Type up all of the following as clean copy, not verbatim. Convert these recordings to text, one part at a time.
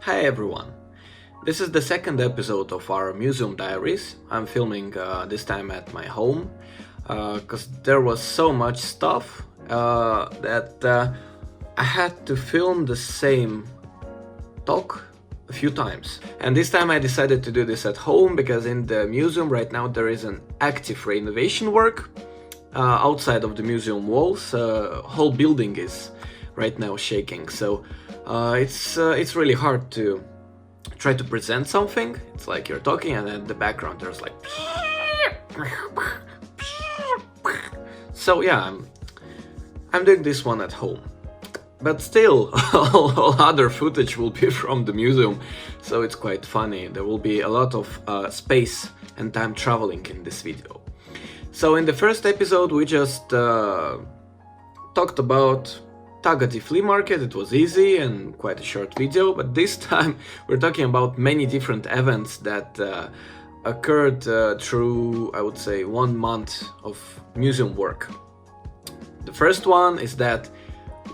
Hi everyone! This is the second episode of our museum diaries. I'm filming this time at my home because there was so much stuff that I had to film the same talk a few times. And this time I decided to do this at home because in the museum right now there is an active renovation work outside of the museum walls. Whole building is right now shaking, so it's really hard to try to present something. It's like you're talking and in the background there's like so yeah, I'm doing this one at home, but still all other footage will be from the museum, so it's quite funny. There will be a lot of space and time traveling in this video. So in the first episode we just talked about Tagati flea market. It was easy and quite a short video, but this time we're talking about many different events that occurred through, I would say, 1 month of museum work. The first one is that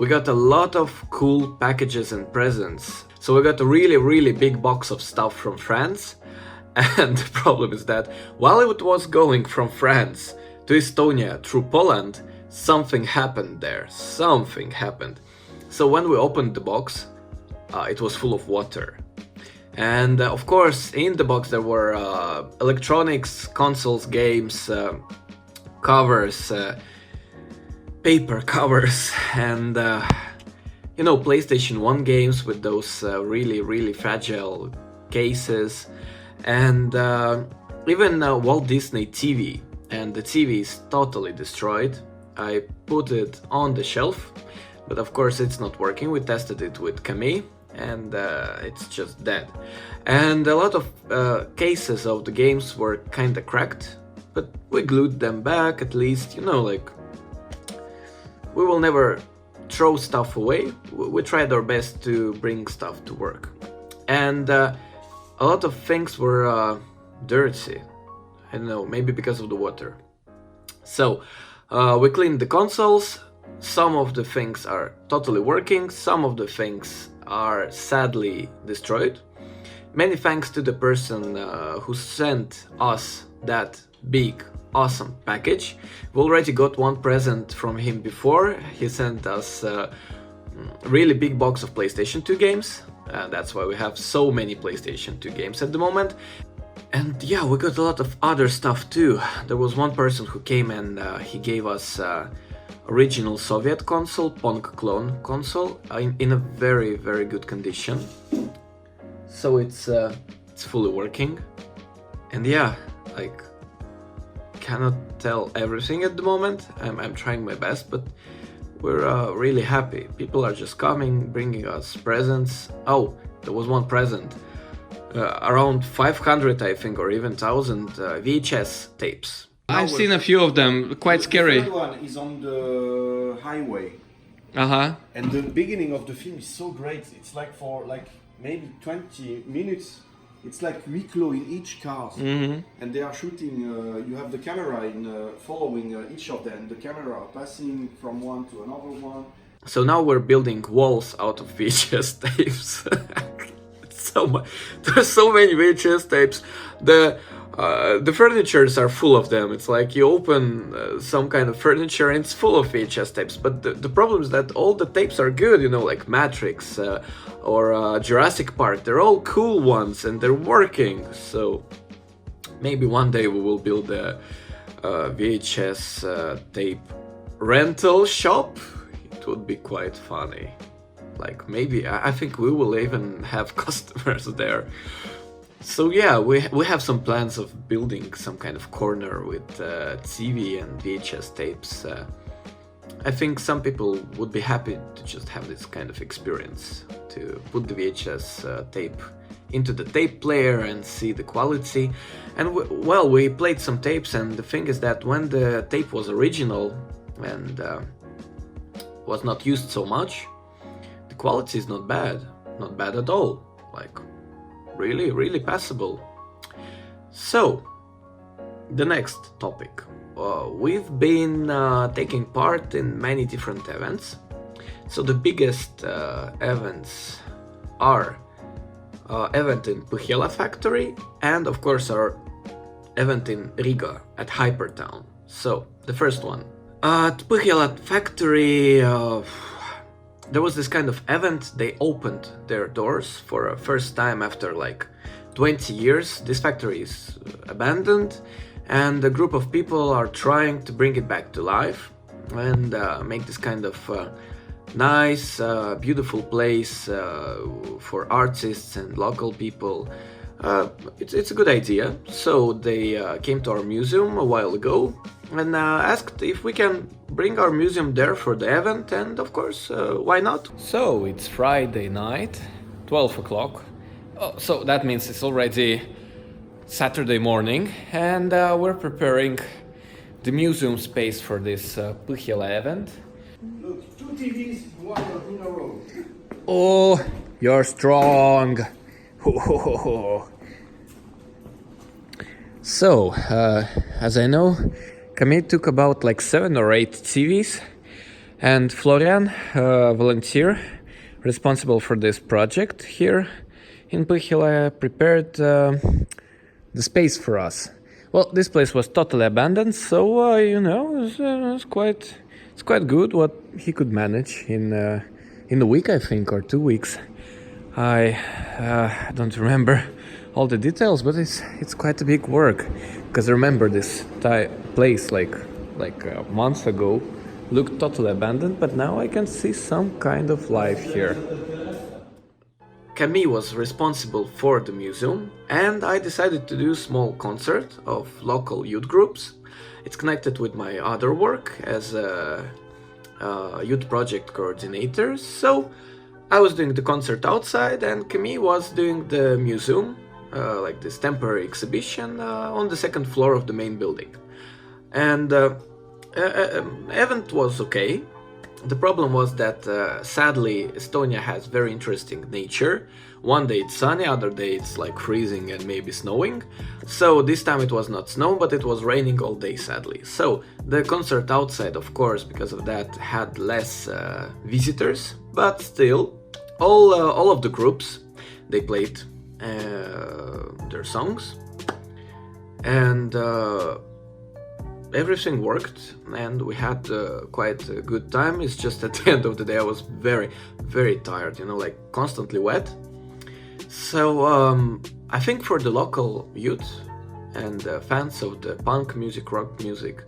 we got a lot of cool packages and presents. So we got a really big box of stuff from France, and the problem is that while it was going from France to Estonia through Poland, something happened there. Something happened. So when we opened the box, it was full of water. And of course, in the box there were electronics, consoles, games, covers, paper covers, and you know, PlayStation 1 games with those really fragile cases, and even Walt Disney TV. And the TV is totally destroyed. I put it on the shelf, but of course it's not working. We tested it with Camille and it's just dead. And a lot of cases of the games were kinda cracked, but we glued them back at least, you know, like, we will never throw stuff away. We tried our best to bring stuff to work. And a lot of things were dirty. I don't know, maybe because of the water. So we cleaned the consoles. Some of the things are totally working, some of the things are sadly destroyed. Many thanks to the person who sent us that big, awesome package. We already got one present from him before. He sent us a really big box of PlayStation 2 games. That's why we have so many PlayStation 2 games at the moment. And yeah, we got a lot of other stuff too. There was one person who came and he gave us original Soviet console, Pong clone console, in a very good condition. So it's fully working. And yeah, like, cannot tell everything at the moment. I'm trying my best, but we're really happy. People are just coming, bringing us presents. Oh, there was one present. Around 500, I think, or even 1,000 VHS tapes. I've seen a few of them, quite scary. The third one is on the highway. And the beginning of the film is so great. It's like for maybe 20 minutes. It's like huis clos in each car. And they are shooting, you have the camera in following each of them. The camera passing from one to another one. So now we're building walls out of VHS tapes. There's so many VHS tapes. The furnitures are full of them. It's like you open some kind of furniture and it's full of VHS tapes. But the problem is that all the tapes are good, you know, like Matrix or Jurassic Park. They're all cool ones and they're working. So maybe one day we will build a VHS tape rental shop. It would be quite funny. Like, maybe, I think we will even have customers there. So yeah, we have some plans of building some kind of corner with TV and VHS tapes. I think some people would be happy to just have this kind of experience, to put the VHS tape into the tape player and see the quality. And well, we played some tapes, and the thing is that when the tape was original and was not used so much, quality is not bad at all, like really passable. So the next topic, we've been taking part in many different events. So the biggest events are event in Põhjala factory, and of course our event in Riga at HyperTown. So, the first one. At Põhjala factory, there was this kind of event. They opened their doors for a first time after like 20 years. This factory is abandoned, and a group of people are trying to bring it back to life and make this kind of nice, beautiful place for artists and local people. It's a good idea. So they came to our museum a while ago and asked if we can bring our museum there for the event, and of course, why not? So it's Friday night, 12 o'clock. Oh, so that means it's already Saturday morning, and we're preparing the museum space for this Põhjala event. Look, 2 TVs, one in a row. Oh, you're strong. So, as I know, Camille took about like 7 or 8 TVs, and Florian, volunteer responsible for this project here in Põhjala, prepared the space for us. Well, this place was totally abandoned, so you know, it's quite good what he could manage in a week, I think, or 2 weeks. I don't remember all the details, but it's quite a big work. Because remember, this place like months ago looked totally abandoned, but now I can see some kind of life here. Camille was responsible for the museum, and I decided to do a small concert of local youth groups. It's connected with my other work as a youth project coordinator, so I was doing the concert outside and Camille was doing the museum, like this temporary exhibition on the second floor of the main building. And event was okay. The problem was that sadly Estonia has very interesting nature. One day it's sunny, other day it's like freezing and maybe snowing. So this time it was not snow, but it was raining all day, sadly. So the concert outside, of course, because of that, had less visitors, but still, all of the groups, they played their songs, and everything worked, and we had quite a good time. It's just at the end of the day I was very, very tired, you know, like constantly wet. So I think for the local youth and fans of the punk music, rock music,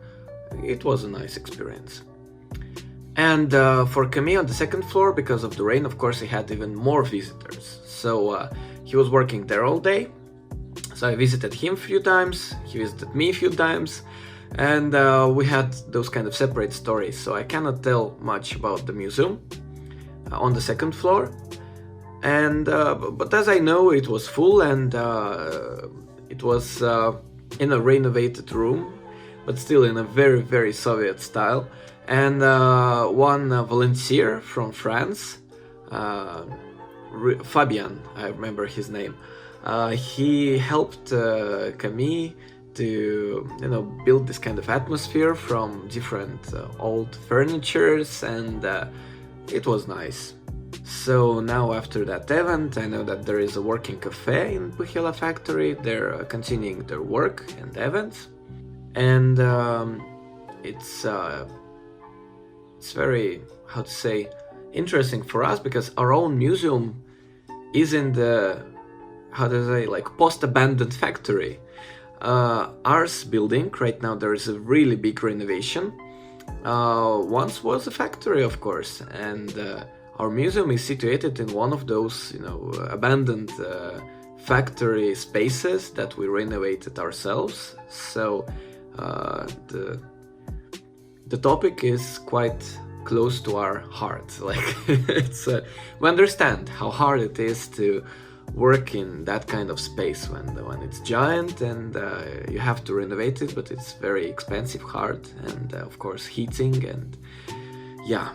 it was a nice experience. And for Camille on the second floor, because of the rain, of course, he had even more visitors. So he was working there all day. So I visited him a few times, he visited me a few times, and we had those kind of separate stories. So I cannot tell much about the museum on the second floor. And but as I know, it was full, and it was in a renovated room, but still in a very, very Soviet style. And one volunteer from France, Fabian, I remember his name, he helped Camille to, you know, build this kind of atmosphere from different old furnitures, and it was nice. So now after that event, I know that there is a working cafe in Põhjala factory. They're continuing their work and events, and it's very, how to say, interesting for us, because our own museum is in the, how to say, like post-abandoned factory. Ours building, right now there is a really big renovation. Once was a factory, of course, and our museum is situated in one of those, you know, abandoned factory spaces that we renovated ourselves. So the topic is quite close to our heart. Like it's we understand how hard it is to work in that kind of space when it's giant and you have to renovate it, but it's very expensive, hard, and of course heating, and yeah.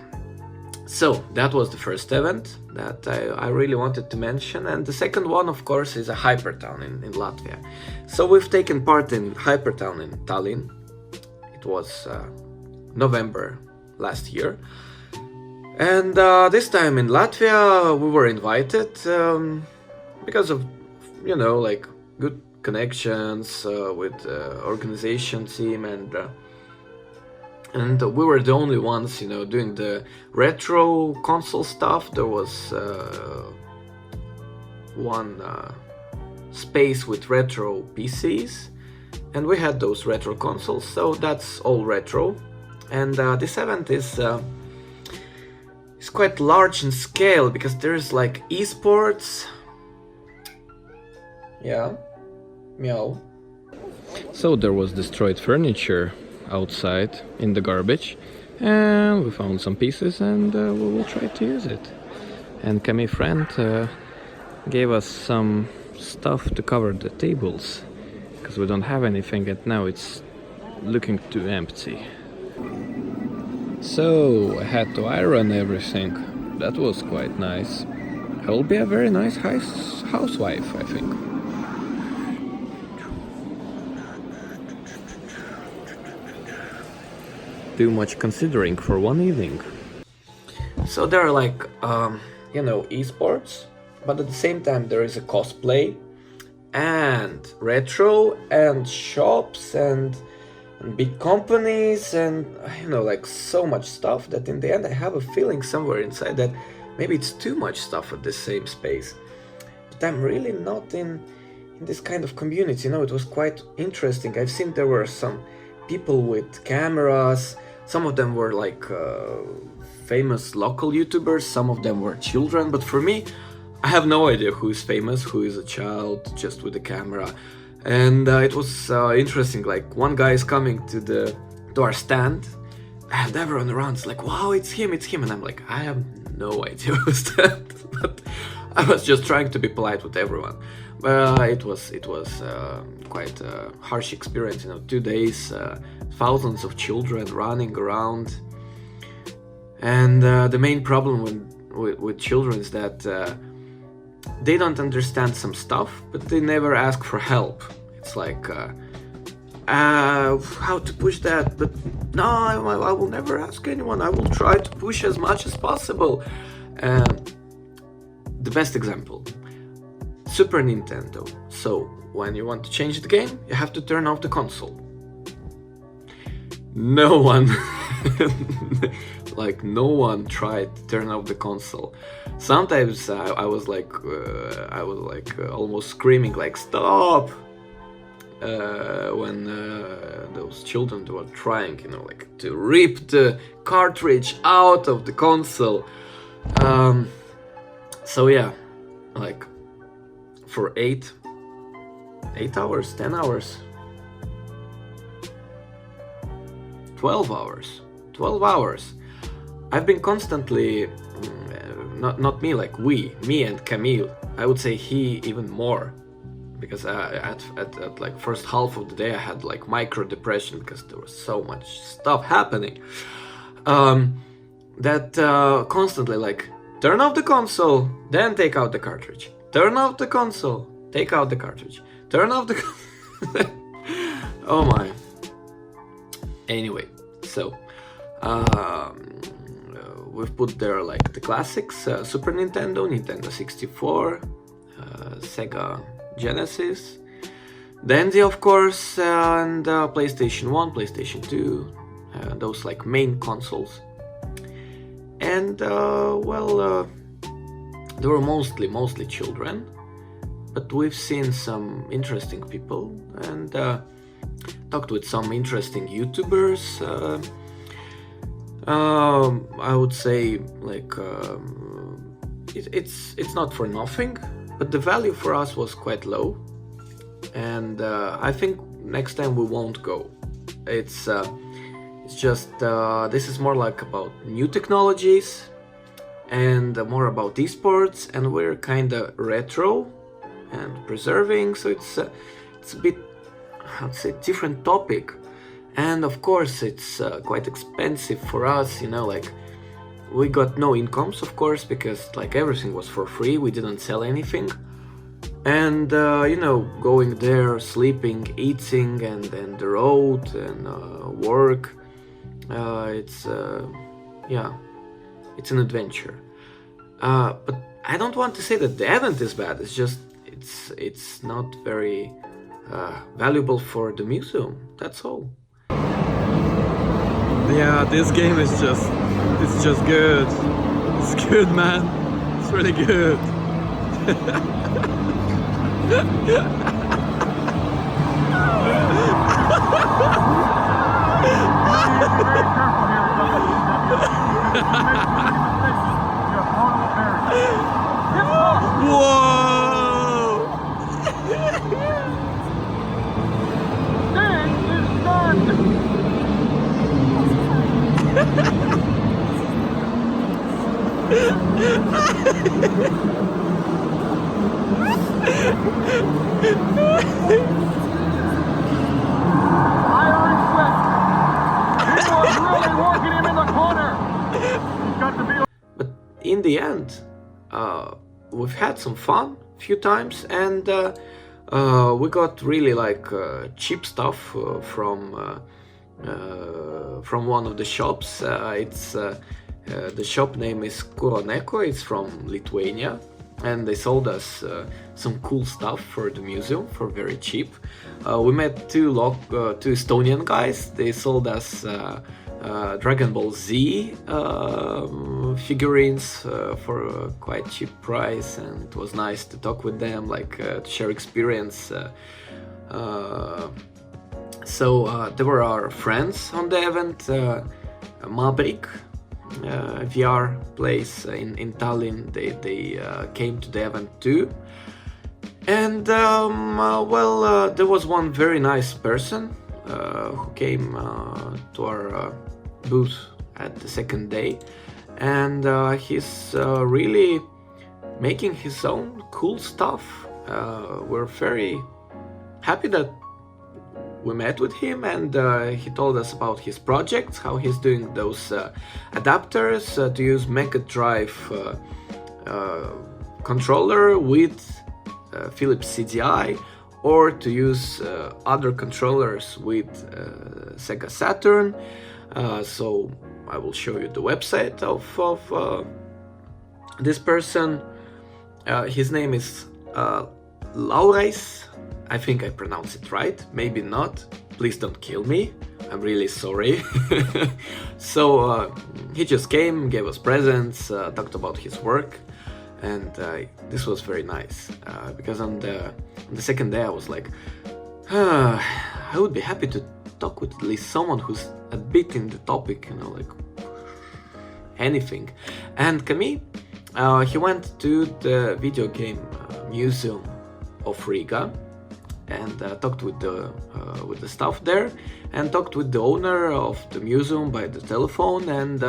So that was the first event that I really wanted to mention, and the second one, of course, is a HyperTown in Latvia. So we've taken part in HyperTown in Tallinn. It was November last year, and this time in Latvia we were invited. because of, you know, like good connections with organization team, and we were the only ones, you know, doing the retro console stuff. There was one space with retro PCs, and we had those retro consoles, so that's all retro. And this event is quite large in scale, because there's like eSports. Yeah, meow. So there was destroyed furniture outside in the garbage, and we found some pieces, and we will try to use it. And Camille's friend gave us some stuff to cover the tables, because we don't have anything, and now it's looking too empty. So I had to iron everything. That was quite nice. I will be a very nice housewife, I think. Too much considering for one evening. So there are like, you know, eSports, but at the same time there is a cosplay and retro and shops and big companies, and, you know, like so much stuff that in the end I have a feeling somewhere inside that maybe it's too much stuff at the same space. But I'm really not in this kind of community, you know. It was quite interesting. I've seen there were some people with cameras. Some of them were like famous local YouTubers, some of them were children, but for me, I have no idea who is famous, who is a child just with a camera. And it was interesting, like one guy is coming to our stand, and everyone around is like, wow, it's him, and I'm like, I have no idea who's that, but I was just trying to be polite with everyone. It was quite a harsh experience, you know, 2 days, thousands of children running around, and the main problem with children is that they don't understand some stuff, but they never ask for help. It's like, how to push that, but no, I will never ask anyone, I will try to push as much as possible. The best example, Super Nintendo. So when you want to change the game, you have to turn off the console. No one like no one tried to turn off the console. Sometimes I was like almost screaming like stop when those children were trying, you know, like to rip the cartridge out of the console. So yeah, like for 8 hours, 10 hours, 12 hours. I've been constantly, not me, like me and Camille. I would say he even more, because at like first half of the day I had like micro depression because there was so much stuff happening. That constantly like turn off the console, then take out the cartridge. Turn off the console, take out the cartridge. Turn off the oh my. Anyway, so we've put there like the classics, Super Nintendo, Nintendo 64, Sega Genesis, Dandy of course, and PlayStation 1, PlayStation 2, those like main consoles. And well, they were mostly children, but we've seen some interesting people and talked with some interesting YouTubers. I would say like it's not for nothing, but the value for us was quite low, and I think next time we won't go. It's just this is more like about new technologies and more about esports, and we're kind of retro and preserving, so it's a bit, I'd say, different topic. And of course it's quite expensive for us, you know, like we got no incomes, of course, because like everything was for free, we didn't sell anything. And you know, going there, sleeping, eating, and the road and work, it's yeah, it's an adventure. But I don't want to say that the event is bad, it's just it's not very valuable for the museum. That's all. Yeah, this game is just good. It's good, man. It's really good. Whoa! But in the end, we've had some fun a few times, and we got really like cheap stuff from one of the shops. The shop name is Kuroneko. It's from Lithuania, and they sold us some cool stuff for the museum for very cheap. We met two Estonian guys. They sold us Dragon Ball Z figurines for a quite cheap price, and it was nice to talk with them, like to share experience. So they were our friends on the event. Mabrik VR place in Tallinn, they came to the event too. And there was one very nice person who came to our booth at the second day, and he's really making his own cool stuff. We're very happy that we met with him, and he told us about his projects, how he's doing those adapters to use Mega Drive controller with Philips CDI, or to use other controllers with Sega Saturn. So I will show you the website of this person. His name is Laurais. I think I pronounced it right, maybe not. Please don't kill me, I'm really sorry. So he just came, gave us presents, talked about his work, and this was very nice. Because on the second day I was like, I would be happy to talk with at least someone who's a bit in the topic, you know, like anything. And Camille, he went to the video game museum of Riga, and talked with the staff there, and talked with the owner of the museum by the telephone, and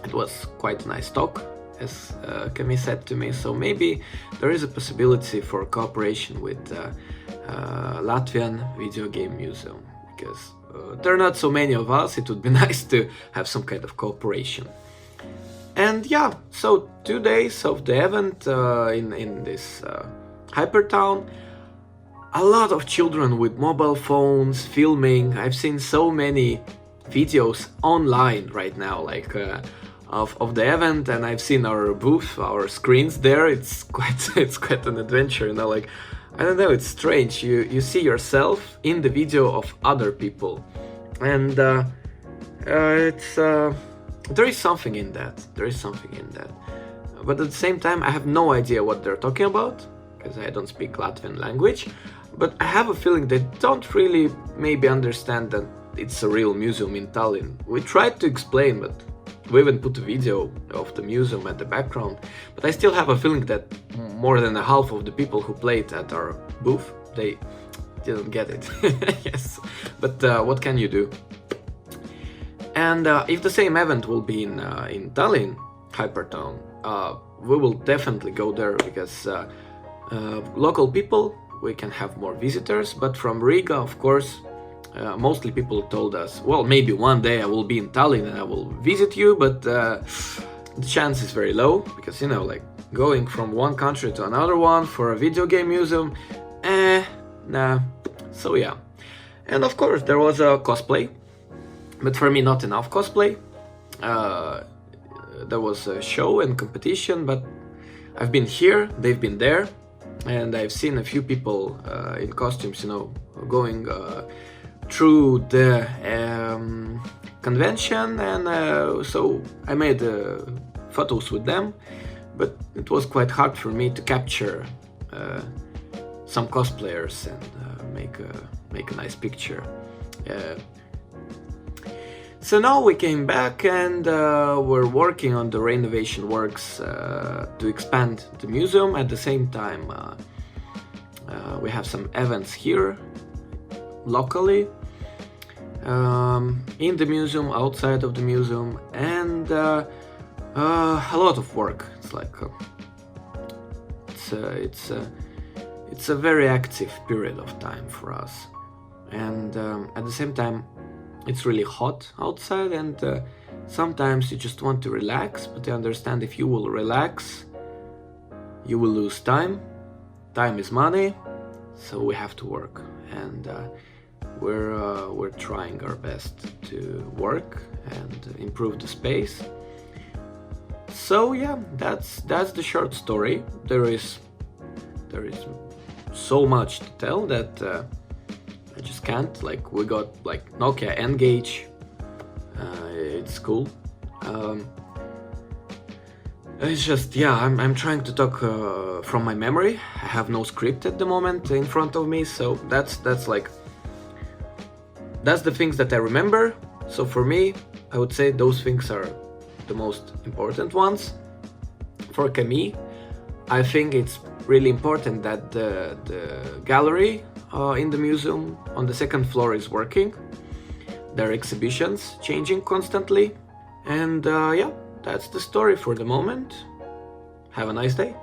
it was quite a nice talk, as Camille said to me. So maybe there is a possibility for cooperation with Latvian video game museum, because there are not so many of us. It would be nice to have some kind of cooperation. And yeah, so 2 days of the event in this HyperTown. A lot of children with mobile phones filming. I've seen so many videos online right now, like of the event, and I've seen our booth, our screens there. It's quite an adventure, you know. Like, I don't know, it's strange. You see yourself in the video of other people, and there is something in that. But at the same time, I have no idea what they're talking about, because I don't speak Latvian language. But I have a feeling they don't really maybe understand that it's a real museum in Tallinn. We tried to explain, but we even put a video of the museum at the background. But I still have a feeling that more than a half of the people who played at our booth, they didn't get it. Yes, but what can you do? And if the same event will be in Tallinn, HyperTown, we will definitely go there, because local people, we can have more visitors. But from Riga, of course, mostly people told us, well, maybe one day I will be in Tallinn and I will visit you, but the chance is very low, because, you know, like going from one country to another one for a video game museum, nah. So yeah. And of course there was a cosplay, but for me not enough cosplay. There was a show and competition, but I've been here, they've been there. and I've seen a few people in costumes, you know, going through the convention, and so I made photos with them, but it was quite hard for me to capture some cosplayers and make a nice picture. So now we came back, and we're working on the renovation works to expand the museum. At the same time, we have some events here locally, in the museum, outside of the museum, and a lot of work. It's like it's a very active period of time for us, and at the same time it's really hot outside, and sometimes you just want to relax, but you understand if you will relax, you will lose time. Time is money, so we have to work, and we're trying our best to work and improve the space. So yeah, that's the short story. There is so much to tell that I just can't. Like, we got like Nokia N-Gage, it's cool. It's just, yeah, I'm trying to talk from my memory. I have no script at the moment in front of me, so that's the things that I remember. So for me, I would say those things are the most important ones. For Camille, I think it's really important that the gallery in the museum on the second floor is working. There are exhibitions changing constantly, and yeah, that's the story for the moment. Have a nice day.